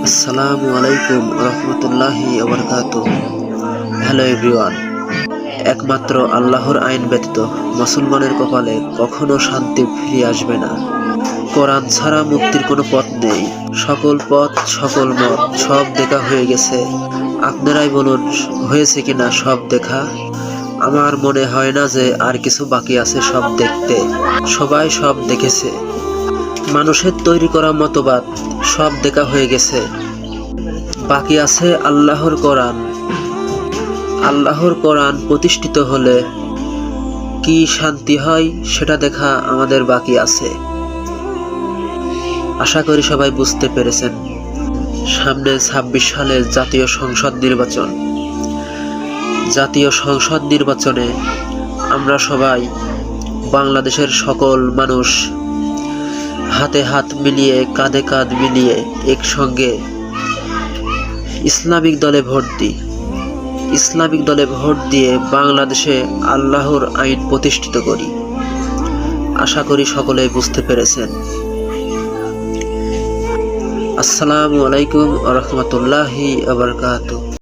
আসসালামু আলাইকুম রহমতুল্লাহি ওয়া হ্যালো এভরিওয়ান। একমাত্র আল্লাহর আইন ব্যতীত মুসলমানের কপালে কখনো শান্তি ফিরে আসবে না। কোরআন ছাড়া মুক্তির কোনো পথ নেই। সকল পথ, সকল মত, সব দেখা হয়ে গেছে। আপনারাই বলুন, হয়েছে কিনা সব দেখা? আমার মনে হয় না যে আর কিছু বাকি আছে সব দেখতে। সবাই সব দেখেছে। মানুষের তৈরি করা মতবাদ সব দেখা হয়ে গেছে। বাকি আছে আল্লাহর কোরআন। আল্লাহর কোরআন প্রতিষ্ঠিত হলে কি শান্তি হয় সেটা দেখা আমাদের বাকি আছে। আশা করি সবাই বুঝতে পেরেছেন। সামনে ২৬ সালে জাতীয় সংসদ নির্বাচন। জাতীয় সংসদ নির্বাচনে আমরা সবাই, বাংলাদেশের সকল মানুষ হাতে হাত মিলিয়ে, কাঁধে কাঁধ মিলিয়ে একসঙ্গে ইসলামিক দলে ভোট দিই। ইসলামিক দলে ভোট দিয়ে বাংলাদেশে আল্লাহর আইন প্রতিষ্ঠিত করি। আশা করি সকলেই বুঝতে পেরেছেন। আসসালামু আলাইকুম ওয়া রাহমাতুল্লাহি ওয়া বারাকাতুহু।